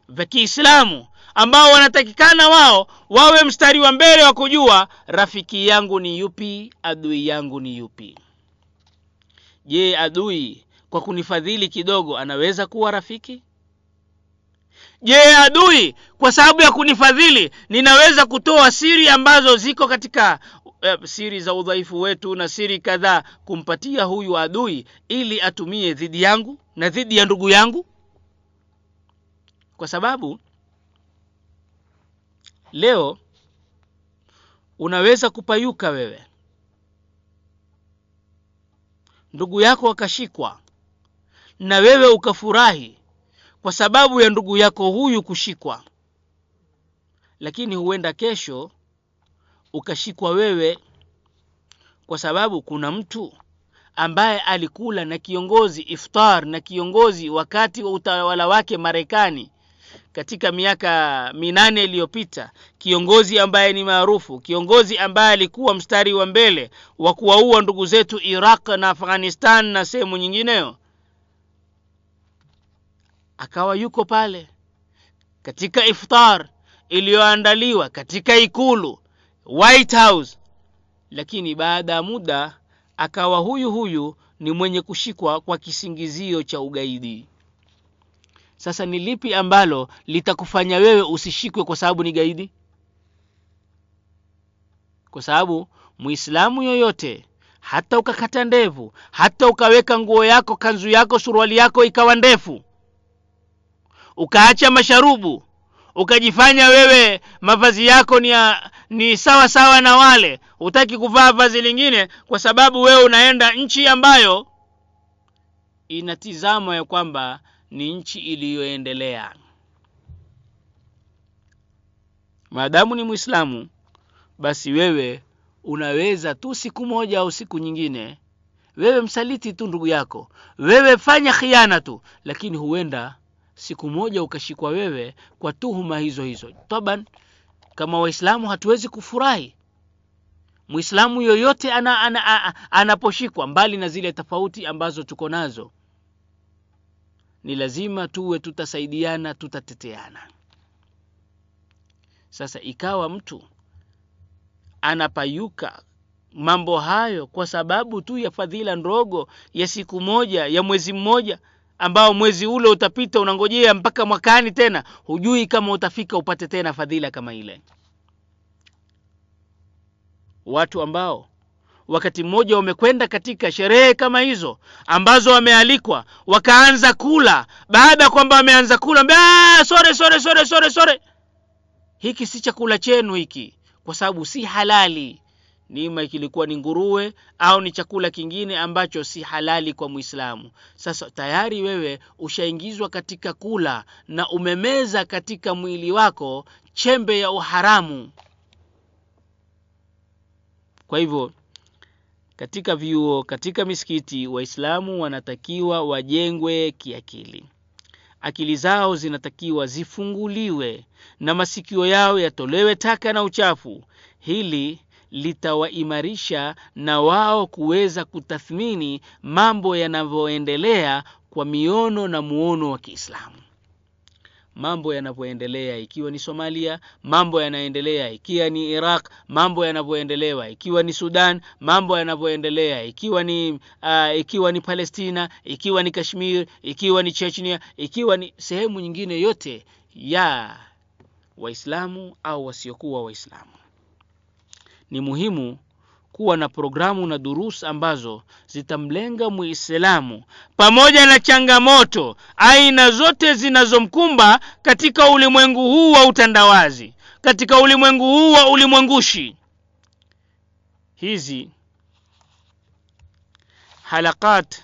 vya Kiislamu, ambao wanatakikana wao wawe mstari wa mbele wa kujua rafiki yangu ni yupi, adui yangu ni yupi. Je, adui kwa kunifadhili kidogo anaweza kuwa rafiki? Je, adui kwa sababu ya kunifadhili ninaweza kutoa siri ambazo ziko katika siri za udhaifu wetu na siri kadhaa kumpatia huyu adui ili atumie dhidi yangu na dhidi ya ndugu yangu? Kwa sababu leo unaweza kupayuka wewe, ndugu yako akashikwa, na wewe ukafurahi kwa sababu ya ndugu yako huyu kushikwa, lakini huenda kesho ukashikwa wewe kwa sababu kuna mtu ambaye alikula na kiongozi iftar na kiongozi wakati wa utawala wake Marekani katika miaka 8 iliyopita, kiongozi ambaye ni maarufu, kiongozi ambaye alikuwa mstari wa mbele wa kuwaua ndugu zetu Iraq na Afghanistan na sehemu nyingineyo, akawa yuko pale katika iftar iliyoandaliwa katika ikulu White House, lakini baada ya muda akawa huyu ni mwenye kushikwa kwa kisingizio cha ugaidi. Sasa ni lipi ambalo litakufanya wewe usishikwe kwa sababu ni gaidi? Kwa sababu Muislamu yoyote, hata ukakata ndevu, hata ukaweka nguo yako, kanzu yako, suruali yako ikawa ndefu, ukaacha masharubu, ukajifanya wewe mavazi yako ni sawa sawa na wale, hutaki kuvaa vazi lingine kwa sababu wewe unaenda nchi ambayo inatizama ya kwamba ni nchi iliyoendelea. Maadamu ni Muislamu, basi wewe unaweza tu siku moja au siku nyingine wewe msaliti tu ndugu yako, wewe fanya khiana tu, lakini huenda siku moja ukashikwa wewe kwa tuhuma hizo. Taban, kama Waislamu hatuwezi kufurahi Muislamu yoyote anaposhikwa, mbali na zile tofauti ambazo tuko nazo. Ni lazima tuwe tutasaidiana, tutateteana. Sasa ikawa mtu anapayuka mambo hayo kwa sababu tu ya fadhila ndogo ya siku moja, ya mwezi mmoja, ambao mwezi ule utapita, unangojea mpaka mwakani tena, hujui kama utafika upate tena fadhila kama ile. Watu ambao wakati mmoja wamekwenda katika sherehe kama hizo ambazo wamealikwa, wakaanza kula, baada kwamba wameanza kula, sore, hiki si chakula chenu hiki, kwa sababu si halali. Nima kilikuwa ni nguruwe au ni chakula kingine ambacho si halali kwa Muislamu. Sasa tayari wewe ushaingizwa katika kula na umemeza katika mwili wako chembe ya uharamu. Kwa hivyo katika vyuo, katika misikiti, Waislamu wanatakiwa wajengwe kiakili. Akili zao zinatakiwa zifunguliwe na masikio yao yatolewe taka na uchafu. Hili litawaimarisha na wao kuweza kutathmini mambo yanavyoendelea kwa miono na muono wa Kiislamu. Mambo yanavyoendelea ikiwa ni Somalia, mambo yanaendelea ikiwa ni Iraq, mambo yanavyoendelea ikiwa ni Sudan, mambo yanavyoendelea ikiwa ni Palestina, ikiwa ni Kashmir, ikiwa ni Chechnya, ikiwa ni sehemu nyingine yote ya Waislamu au wasiokuwa Waislamu. Ni muhimu kuwa na programu na durusu ambazo zitamlenga Muislamu pamoja na changamoto aina zote zinazomkumba katika ulimwengu huu wa utandawazi, katika ulimwengu huu wa ulimwengushi. Hizi halakat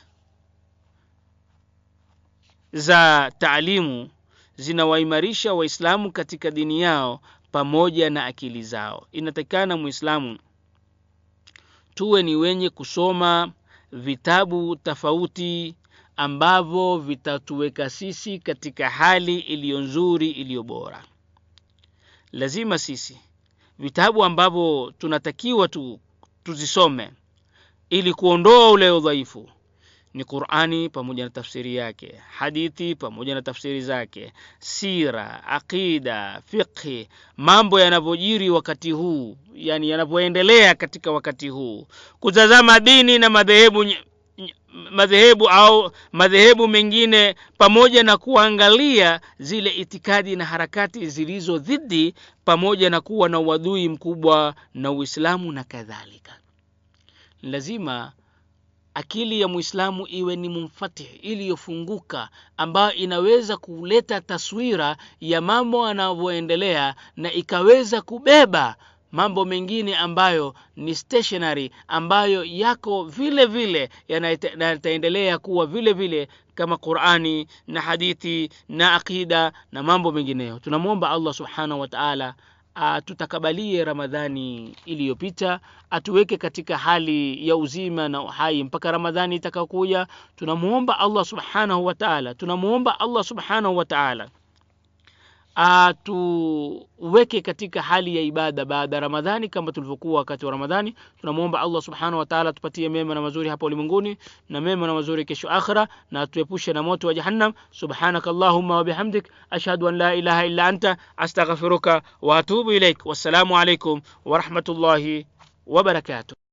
za taalimu zinawaimarisha Waislamu katika dini yao pamoja na akili zao. Inatakana Muislamu tuwe ni wenye kusoma vitabu tofauti ambavyo vitatuweka sisi katika hali iliyo nzuri, iliyo bora. Lazima sisi vitabu ambavyo tunatakiwa tuzisome ili kuondoa ule udhaifu ni Qur'ani pamoja na tafsiri yake, hadithi pamoja na tafsiri zake, sira, aqida, fiqh, mambo yanavojiri wakati huu, yani yanavyoendelea katika wakati huu, kutazama dini na madhehebu mengine, pamoja na kuangalia zile itikadi na harakati zilizo dhidi, pamoja na kuwa na uadui mkubwa na Uislamu na kadhalika. Lazima akili ya Muislamu iwe ni mumfatih, iliyofunguka, ambayo inaweza kuleta taswira ya mambo yanavyoendelea na ikaweza kubeba mambo mengine ambayo ni stationary, ambayo yako vile vile yataendelea kuwa vile vile kama Qur'ani na hadithi na akida na mambo mengineyo. Tunamuomba Allah subhanahu wa ta'ala tutakabalie Ramadhani iliyopita, atuweke katika hali ya uzima na uhai mpaka Ramadhani itakayokuja. Tunamuomba Allah subhanahu wa ta'ala atuweke katika hali ya ibada baada Ramadhani kama tulivyokuwa wakati wa Ramadhani. Tunamuomba Allah subhanahu wa ta'ala tupatie mema na mazuri hapa ulimwenguni na mema na mazuri kesho akhira, na atuepushe na moto wa jahannam. Subhanakallahumma wa bihamdik, ashhadu an la ilaha illa anta, astaghfiruka wa atubu ilaik. Wassalamu alaykum wa rahmatullahi wa barakatuh.